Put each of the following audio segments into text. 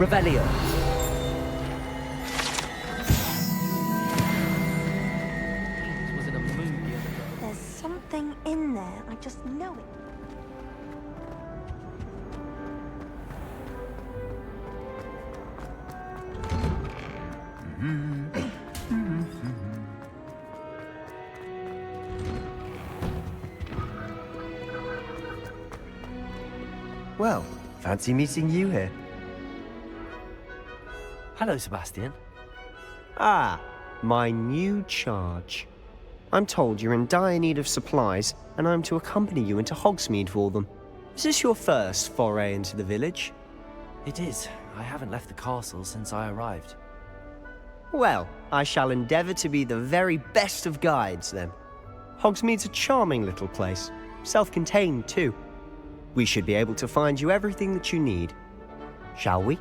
Revelio. Was in a mood the other day. There's something in there. I just know it. Well, fancy meeting you here. Hello, Sebastian. Ah, my new charge. I'm told you're in dire need of supplies, and I'm to accompany you into Hogsmeade for them. Is this your first foray into the village? It is. I haven't left the castle since I arrived. Well, I shall endeavour to be the very best of guides, then. Hogsmeade's a charming little place, self-contained too. We should be able to find you everything that you need. Shall we?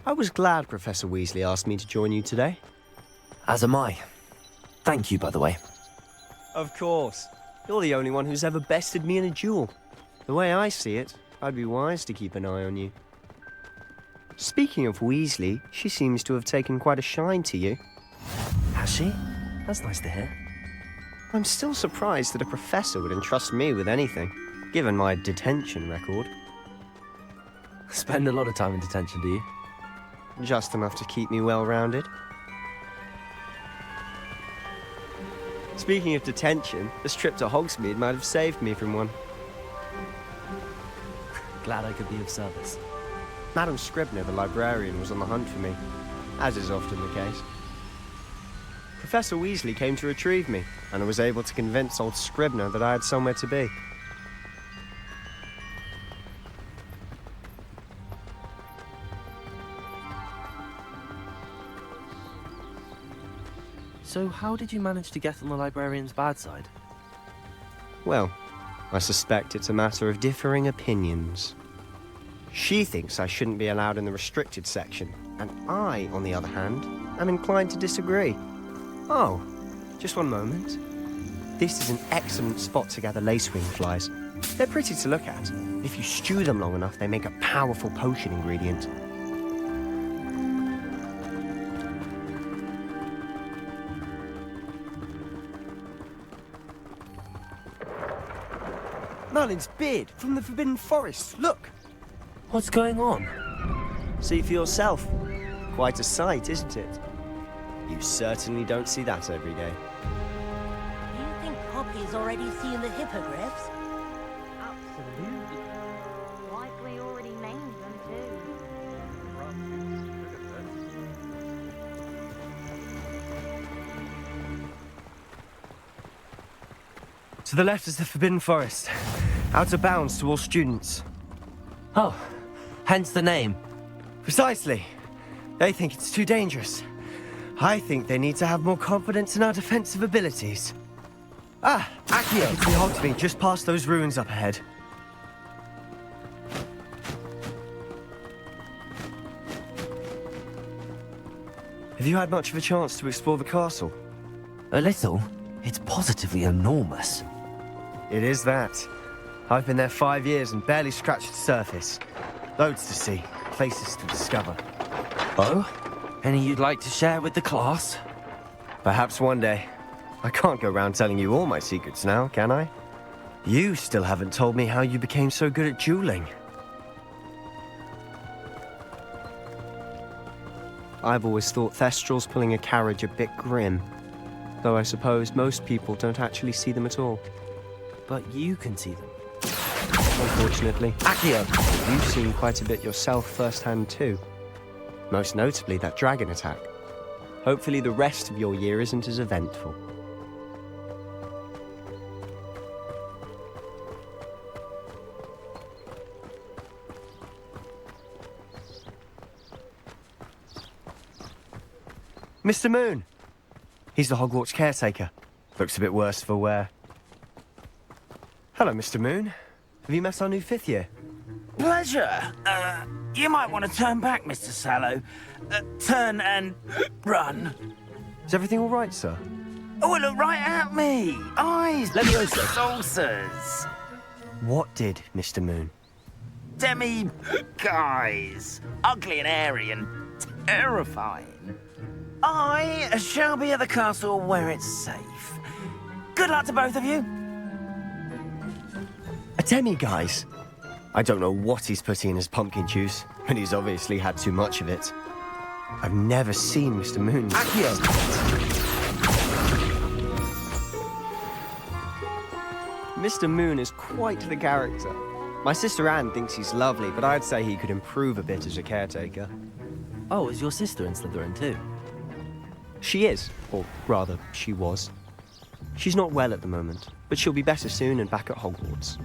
I was glad Professor Weasley asked me to join you today. As am I. Thank you, by the way. Of course. You're the only one who's ever bested me in a duel. The way I see it, I'd be wise to keep an eye on you. Speaking of Weasley, she seems to have taken quite a shine to you. Has she? That's nice to hear. I'm still surprised that a professor would entrust me with anything, given my detention record. Spend a lot of time in detention, do you? Just enough to keep me well-rounded. Speaking of detention, this trip to Hogsmeade might have saved me from one. Glad I could be of service. Madam Scribner, the librarian, was on the hunt for me, as is often the case. Professor Weasley came to retrieve me, and I was able to convince old Scribner that I had somewhere to be. So how did you manage to get on the librarian's bad side? Well, I suspect it's a matter of differing opinions. She thinks I shouldn't be allowed in the restricted section, and I, on the other hand, am inclined to disagree. Oh, just one moment. This is an excellent spot to gather lacewing flies. They're pretty to look at. If you stew them long enough, they make a powerful potion ingredient. Merlin's beard from the Forbidden Forest. Look! What's going on? See for yourself. Quite a sight, isn't it? You certainly don't see that every day. Do you think Poppy's already seen the hippogriffs? Absolutely. Likely already named them too. To the left is the Forbidden Forest. Out of bounds to all students. Oh, hence the name. Precisely. They think it's too dangerous. I think they need to have more confidence in our defensive abilities. Ah, Accio! It's the Hogsmeade just past those ruins up ahead. Have you had much of a chance to explore the castle? A little. It's positively enormous. It is that. I've been there 5 years and barely scratched the surface. Loads to see, places to discover. Oh? Any you'd like to share with the class? Perhaps one day. I can't go around telling you all my secrets now, can I? You still haven't told me how you became so good at dueling. I've always thought Thestrals pulling a carriage a bit grim. Though I suppose most people don't actually see them at all. But you can see them. Unfortunately. Accio! You've seen quite a bit yourself firsthand too. Most notably that dragon attack. Hopefully the rest of your year isn't as eventful. Mr. Moon! He's the Hogwarts caretaker. Looks a bit worse for wear. Hello, Mr. Moon. Have you met our new 5th year? Pleasure. You might want to turn back, Mr. Sallow. Turn and run. Is everything all right, sir? Oh, look right at me. Eyes, leviosa, saucers. What did, Mr. Moon? Guys. Ugly and airy and terrifying. I shall be at the castle where it's safe. Good luck to both of you. A demi-guise? I don't know what he's putting in his pumpkin juice, but he's obviously had too much of it. I've never seen Mr. Moon. Accio. Mr. Moon is quite the character. My sister Anne thinks he's lovely, but I'd say he could improve a bit as a caretaker. Oh, is your sister in Slytherin too? She is, or rather, she was. She's not well at the moment, but she'll be better soon and back at Hogwarts.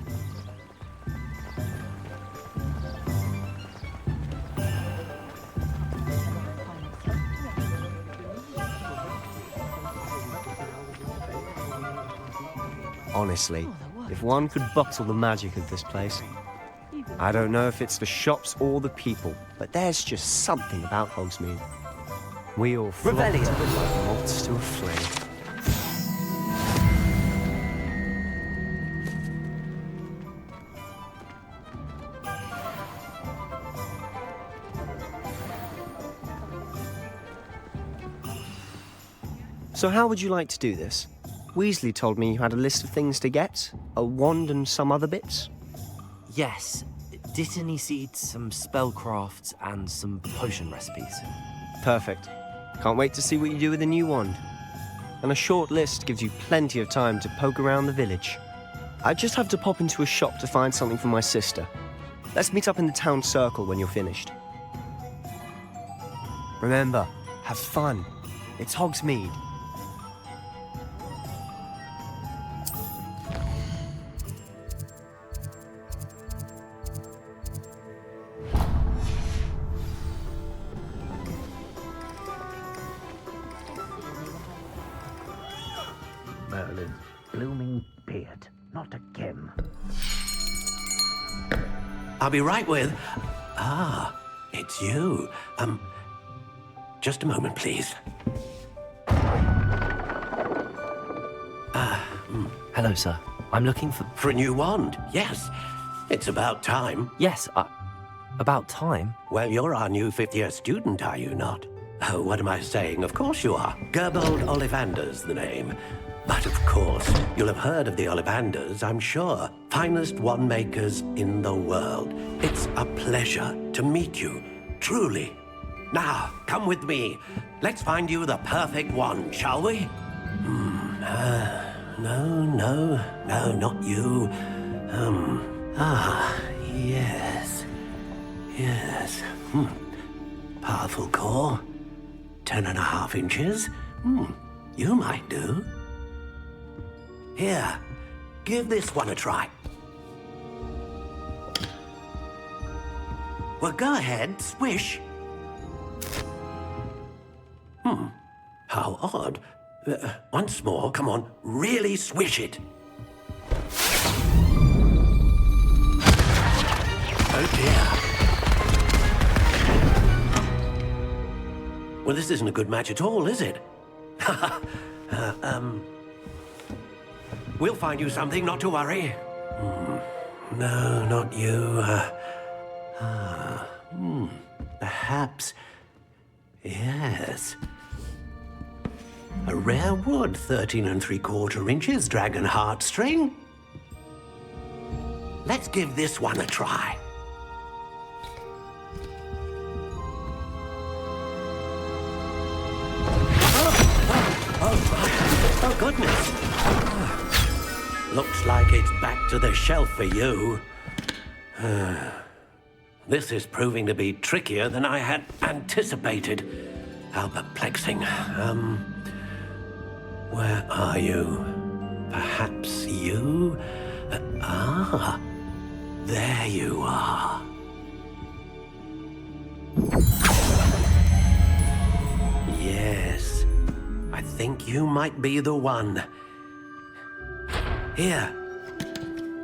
Honestly, if one could bottle the magic of this place. I don't know if it's the shops or the people, but there's just something about Hogsmeade. We all flock to it like moths to a flame. So how would you like to do this? Weasley told me you had a list of things to get, a wand and some other bits. Yes. Dittany seeds, some spellcrafts, and some potion recipes. Perfect. Can't wait to see what you do with the new wand. And a short list gives you plenty of time to poke around the village. I just have to pop into a shop to find something for my sister. Let's meet up in the town circle when you're finished. Remember, have fun. It's Hogsmeade. Merlin's blooming beard. Not again. I'll be right with... Ah, it's you. Just a moment, please. Hello, sir. I'm looking for... For a new wand, yes. It's about time. Yes, about time. Well, you're our new 5th-year student, are you not? Oh, what am I saying? Of course you are. Gerbold Ollivander's the name. But of course, you'll have heard of the Ollivanders, I'm sure. Finest wand makers in the world. It's a pleasure to meet you, truly. Now, come with me. Let's find you the perfect wand, shall we? No, not you. Yes. Powerful core. 10.5 inches. You might do. Here, give this one a try. Well, go ahead, swish. How odd. Once more, come on, really swish it. Oh dear. Well, this isn't a good match at all, is it? We'll find you something, not to worry. No, not you. Perhaps... Yes. A rare wood, 13 3/4 inches, dragon heartstring. Let's give this one a try. Oh, goodness. Looks like it's back to the shelf for you. This is proving to be trickier than I had anticipated. How perplexing. Where are you? Perhaps you? There you are. Yes. think you might be the one. Here,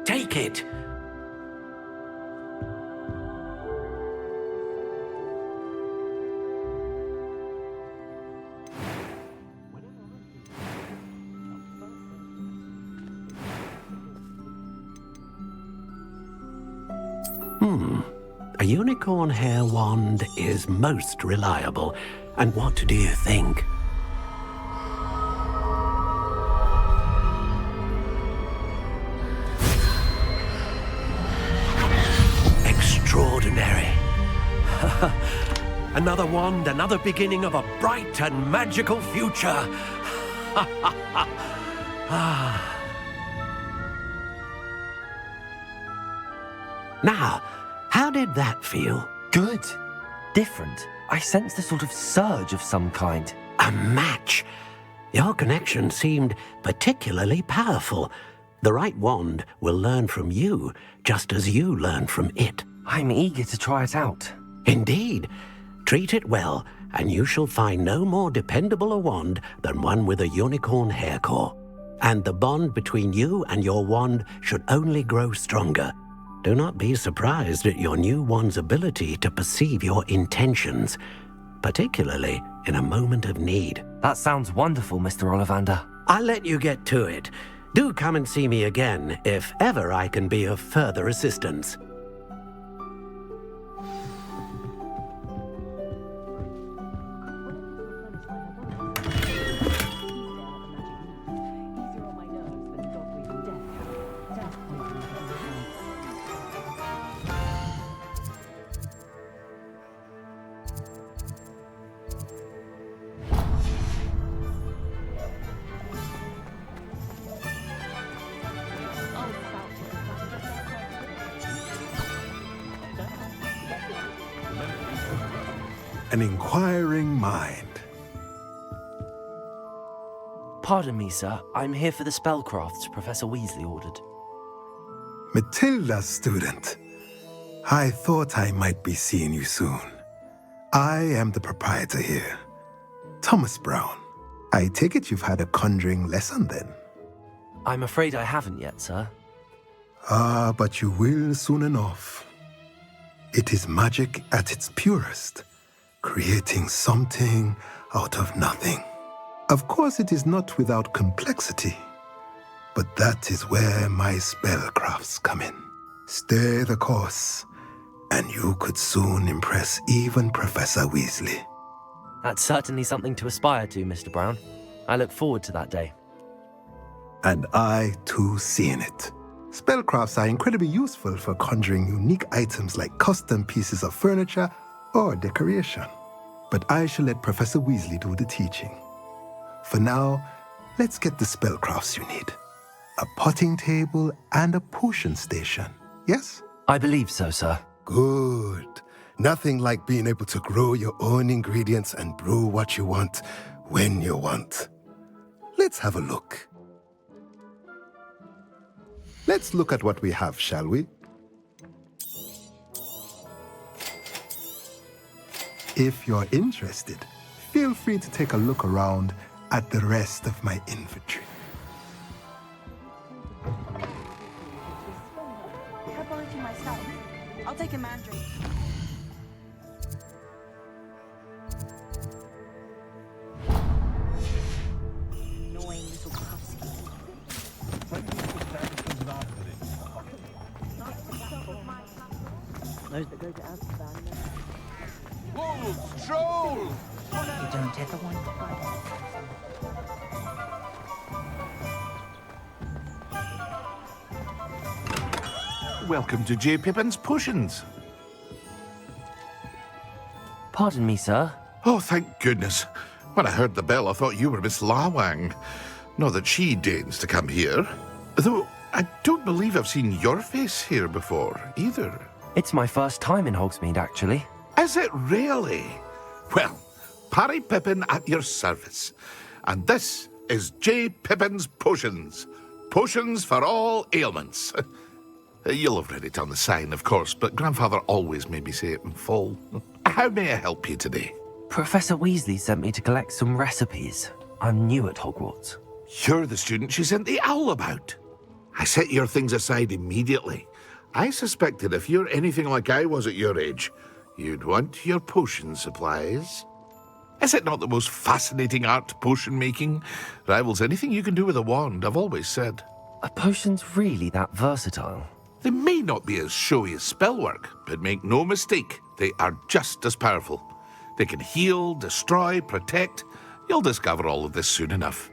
take it. A unicorn hair wand is most reliable. And what do you think? Extraordinary. Another wand, another beginning of a bright and magical future. Now, how did that feel? Good. Different. I sensed a sort of surge of some kind. A match. Your connection seemed particularly powerful. The right wand will learn from you, just as you learn from it. I'm eager to try it out. Indeed. Treat it well, and you shall find no more dependable a wand than one with a unicorn hair core. And the bond between you and your wand should only grow stronger. Do not be surprised at your new wand's ability to perceive your intentions, particularly in a moment of need. That sounds wonderful, Mr. Ollivander. I'll let you get to it. Do come and see me again if ever I can be of further assistance. An inquiring mind. Pardon me, sir. I'm here for the spellcrafts Professor Weasley ordered. Matilda's student. I thought I might be seeing you soon. I am the proprietor here, Thomas Brown. I take it you've had a conjuring lesson then? I'm afraid I haven't yet, sir. Ah, but you will soon enough. It is magic at its purest, creating something out of nothing. Of course, it is not without complexity, but that is where my spellcrafts come in. Stay the course, and you could soon impress even Professor Weasley. That's certainly something to aspire to, Mr. Brown. I look forward to that day. And I, too, seeing it. Spellcrafts are incredibly useful for conjuring unique items like custom pieces of furniture or decoration. But I shall let Professor Weasley do the teaching. For now, let's get the spellcrafts you need. A potting table and a potion station, yes? I believe so, sir. Good. Nothing like being able to grow your own ingredients and brew what you want when you want. Let's have a look. Let's look at what we have, shall we? If you're interested, feel free to take a look around at the rest of my inventory. Herbology myself. I'll take a mandrake. Annoying little Puffsky. Those that go to Amsterdam. Wolves! Trolls! You don't ever want to fight. Welcome to J. Pippin's Potions. Pardon me, sir. Oh, thank goodness. When I heard the bell, I thought you were Miss Lawang. Not that she deigns to come here. Though, I don't believe I've seen your face here before, either. It's my first time in Hogsmeade, actually. Is it really? Well, Parry Pippin at your service. And this is J. Pippin's Potions. Potions for all ailments. You'll have read it on the sign, of course, but Grandfather always made me say it in full. How may I help you today? Professor Weasley sent me to collect some recipes. I'm new at Hogwarts. You're the student she sent the owl about. I set your things aside immediately. I suspected if you're anything like I was at your age, you'd want your potion supplies. Is it not the most fascinating art, potion making? Rivals anything you can do with a wand, I've always said. Are potions really that versatile? They may not be as showy as spellwork, but make no mistake, they are just as powerful. They can heal, destroy, protect. You'll discover all of this soon enough.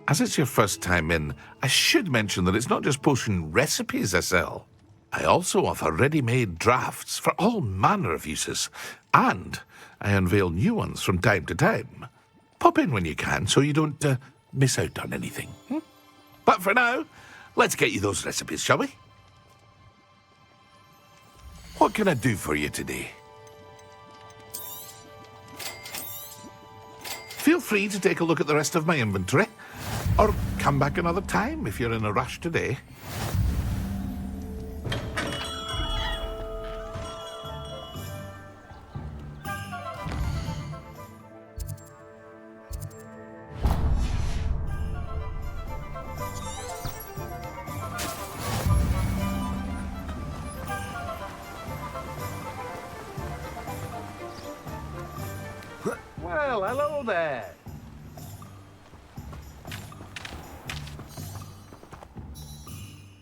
As it's your first time in, I should mention that it's not just potion recipes I sell. I also offer ready-made drafts for all manner of uses, and I unveil new ones from time to time. Pop in when you can so you don't miss out on anything. But for now, let's get you those recipes, shall we? What can I do for you today? Feel free to take a look at the rest of my inventory, or come back another time if you're in a rush today. Well, hello there.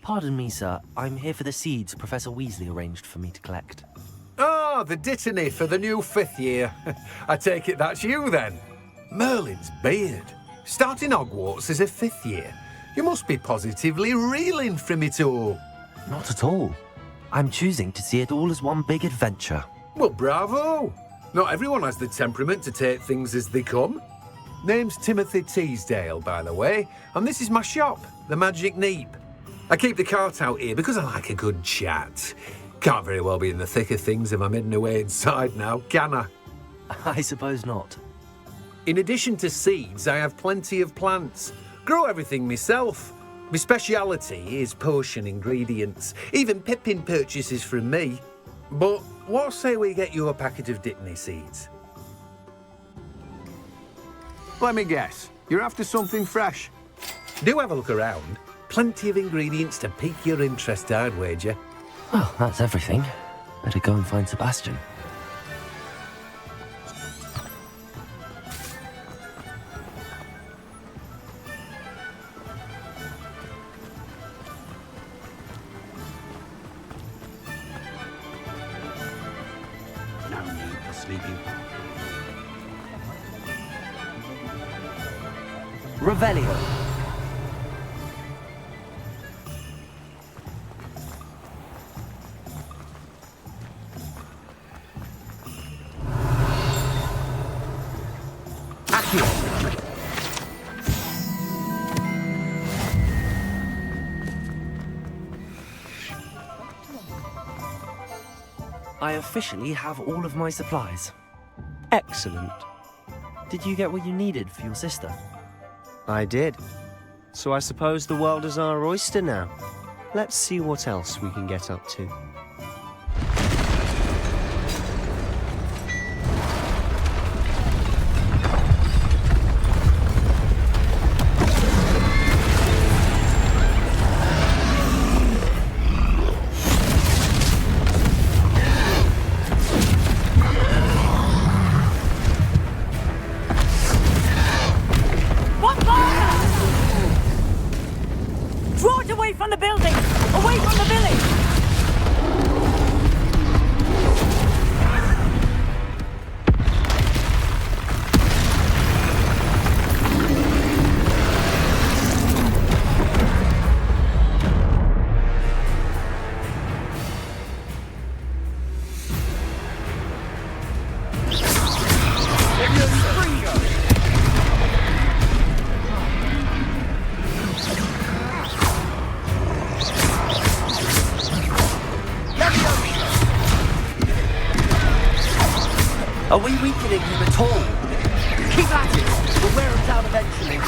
Pardon me, sir. I'm here for the seeds Professor Weasley arranged for me to collect. Oh, the dittany for the new 5th year. I take it that's you, then. Merlin's beard. Starting Hogwarts as a 5th year. You must be positively reeling from it all. Not at all. I'm choosing to see it all as one big adventure. Well, bravo. Not everyone has the temperament to take things as they come. Name's Timothy Teasdale, by the way, and this is my shop, the Magic Neep. I keep the cart out here because I like a good chat. Can't very well be in the thick of things if I'm hidden away inside now, can I? I suppose not. In addition to seeds, I have plenty of plants. Grow everything myself. My speciality is potion ingredients. Even Pippin purchases from me. But what say we get you a packet of Dittany seeds? Let me guess. You're after something fresh. Do have a look around. Plenty of ingredients to pique your interest, I'd wager. Well, that's everything. Better go and find Sebastian. No need for sleeping. Revelio. Accio. I officially have all of my supplies. Excellent. Did you get what you needed for your sister? I did. So I suppose the world is our oyster now. Let's see what else we can get up to. Draw it away from the building! Away from the village! Are we weakening him at all? Keep at it! We'll wear him down eventually.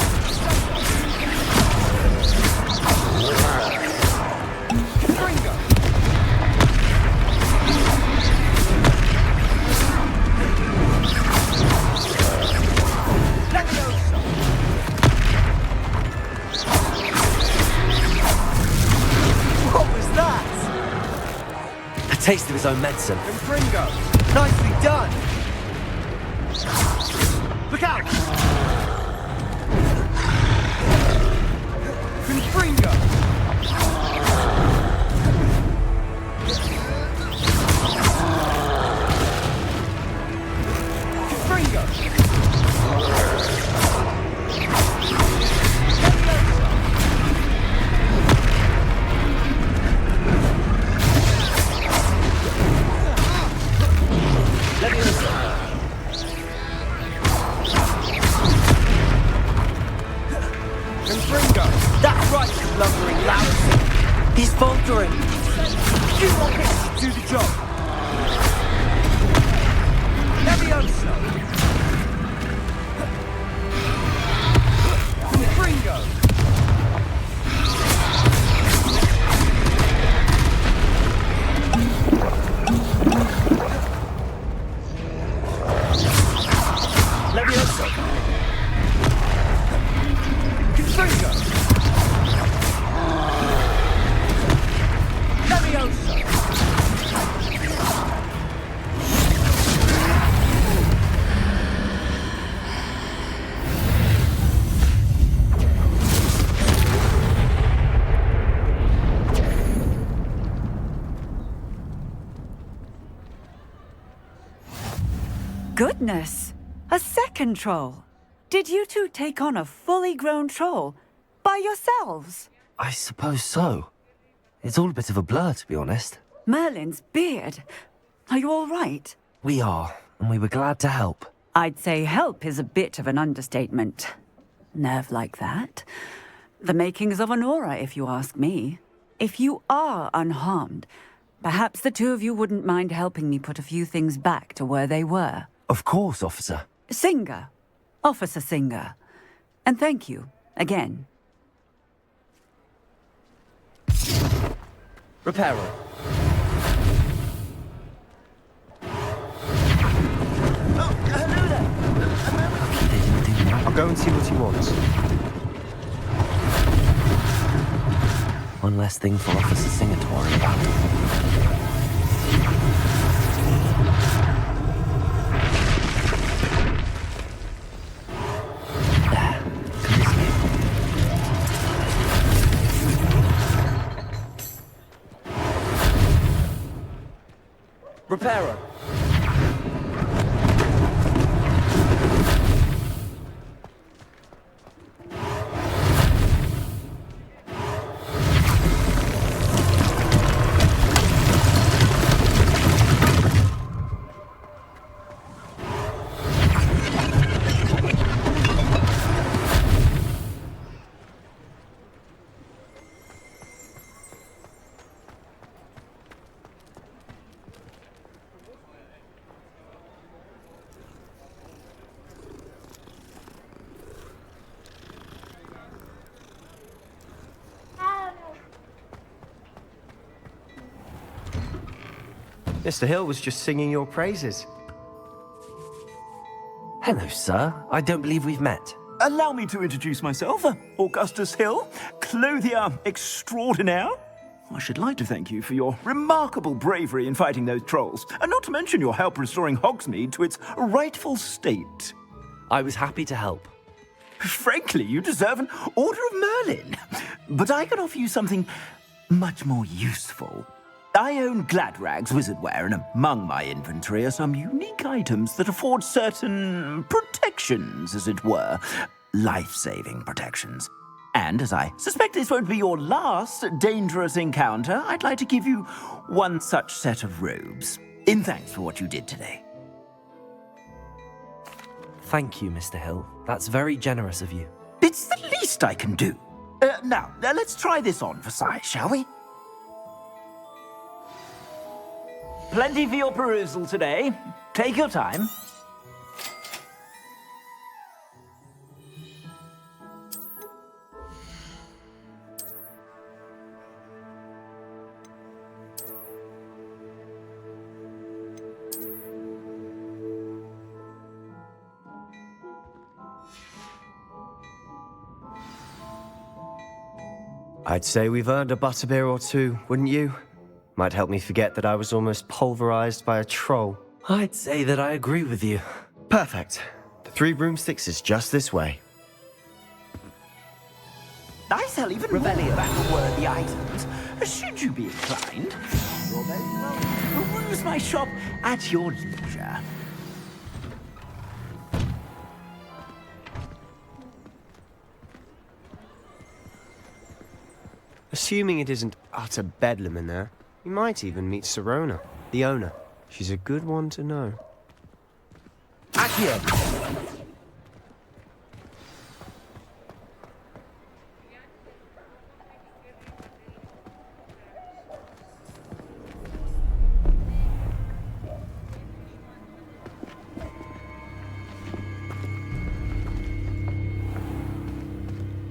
taste of his own medicine. Confringo! Nicely done! Look out! Confringo! That's right, you lumbering louse! He's faltering! You want him to do the job! Levioso! Confringo! Levioso! Confringo! Levioso! Goodness! A second troll! Did you two take on a fully grown troll? By yourselves? I suppose so. It's all a bit of a blur, to be honest. Merlin's beard. Are you all right? We are, and we were glad to help. I'd say help is a bit of an understatement. Nerve like that. The makings of an aura, if you ask me. If you are unharmed, perhaps the two of you wouldn't mind helping me put a few things back to where they were. Of course, officer. Singer. Officer Singer. And thank you, again. Reparo. Oh, hello there. I'll go and see what he wants. One less thing for Officer Singer to worry about. Reparo. Mr. Hill was just singing your praises. Hello, sir. I don't believe we've met. Allow me to introduce myself, Augustus Hill, clothier extraordinaire. I should like to thank you for your remarkable bravery in fighting those trolls, and not to mention your help restoring Hogsmeade to its rightful state. I was happy to help. Frankly, you deserve an Order of Merlin. But I can offer you something much more useful. I own Gladrag's wizardware, and among my inventory are some unique items that afford certain protections, as it were. Life-saving protections. And as I suspect this won't be your last dangerous encounter, I'd like to give you one such set of robes, in thanks for what you did today. Thank you, Mr. Hill. That's very generous of you. It's the least I can do. Now, let's try this on for size, shall we? Plenty for your perusal today. Take your time. I'd say we've earned a butterbeer or two, wouldn't you? Might help me forget that I was almost pulverized by a troll. I'd say that I agree with you. Perfect. The 3 broomsticks is just this way. I sell even more battle-worthy items. Should you be inclined, you're very welcome to peruse my shop at your leisure. Assuming it isn't utter bedlam in there, you might even meet Serona, the owner. She's a good one to know. Accio!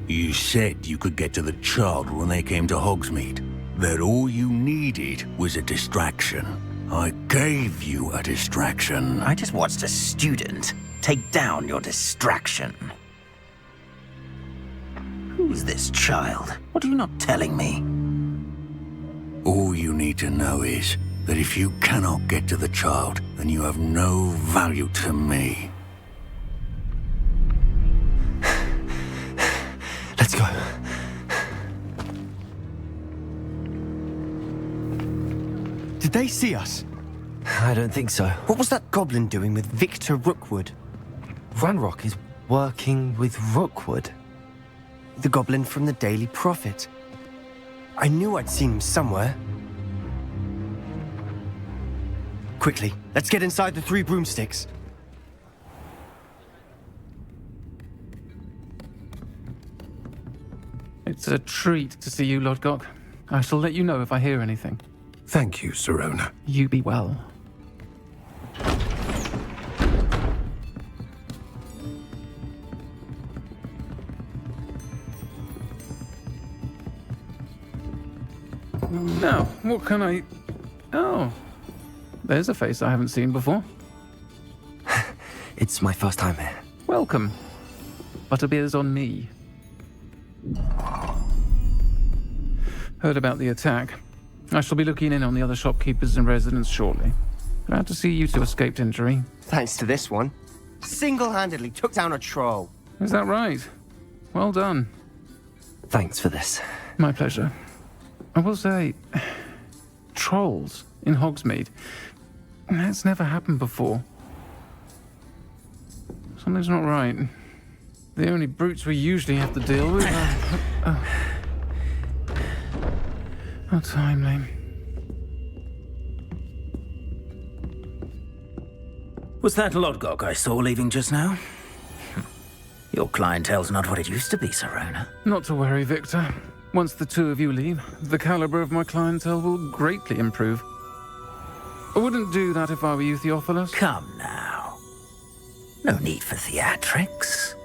You said you could get to the child when they came to Hogsmeade. That all you needed was a distraction. I gave you a distraction. I just watched a student take down your distraction. Who's this child? What are you not telling me? All you need to know is that if you cannot get to the child, then you have no value to me. Let's go. Did they see us? I don't think so. What was that goblin doing with Victor Rookwood? Ranrock is working with Rookwood. The goblin from the Daily Prophet. I knew I'd seen him somewhere. Quickly, let's get inside the 3 broomsticks. It's a treat to see you, Lodgok. I shall let you know if I hear anything. Thank you, Serona. You be well. Now, what can I... Oh, there's a face I haven't seen before. It's my first time here. Welcome. Butterbeer's on me. Heard about the attack. I shall be looking in on the other shopkeepers and residents shortly. Glad to see you two escaped injury. Thanks to this one. Single-handedly took down a troll. Is that right? Well done. Thanks for this. My pleasure. I will say, trolls in Hogsmeade. That's never happened before. Something's not right. The only brutes we usually have to deal with are... How timely. Was that Lodgok I saw leaving just now? Your clientele's not what it used to be, Serona. Not to worry, Victor. Once the 2 of you leave, the caliber of my clientele will greatly improve. I wouldn't do that if I were you, Theophilus. Come now. No need for theatrics.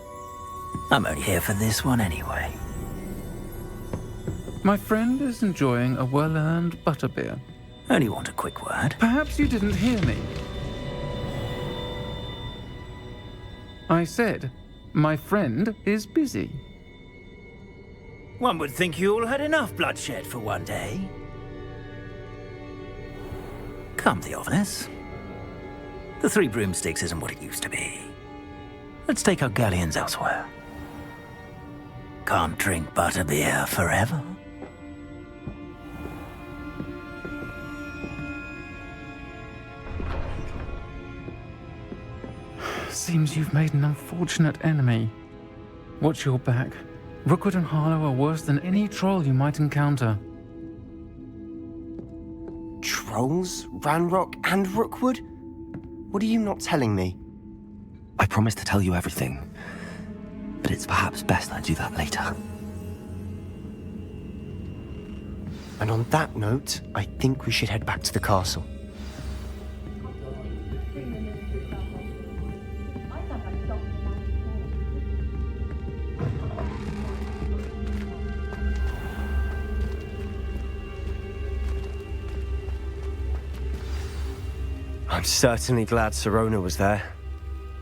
I'm only here for this one anyway. My friend is enjoying a well-earned butterbeer. Only want a quick word. Perhaps you didn't hear me. I said, my friend is busy. One would think you all had enough bloodshed for one day. Come, Theophilus. The 3 broomsticks isn't what it used to be. Let's take our galleons elsewhere. Can't drink butterbeer forever. Seems you've made an unfortunate enemy. Watch your back. Rookwood and Harlow are worse than any troll you might encounter. Trolls? Ranrock and Rookwood? What are you not telling me? I promise to tell you everything, but it's perhaps best I do that later. And on that note, I think we should head back to the castle. I'm certainly glad Serona was there.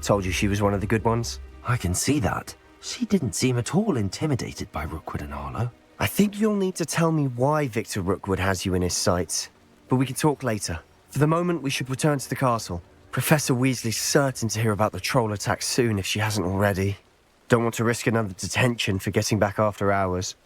Told you she was one of the good ones. I can see that. She didn't seem at all intimidated by Rookwood and Harlow. I think you'll need to tell me why Victor Rookwood has you in his sights. but we can talk later. For the moment, we should return to the castle. Professor Weasley's certain to hear about the troll attack soon if she hasn't already. Don't want to risk another detention for getting back after hours.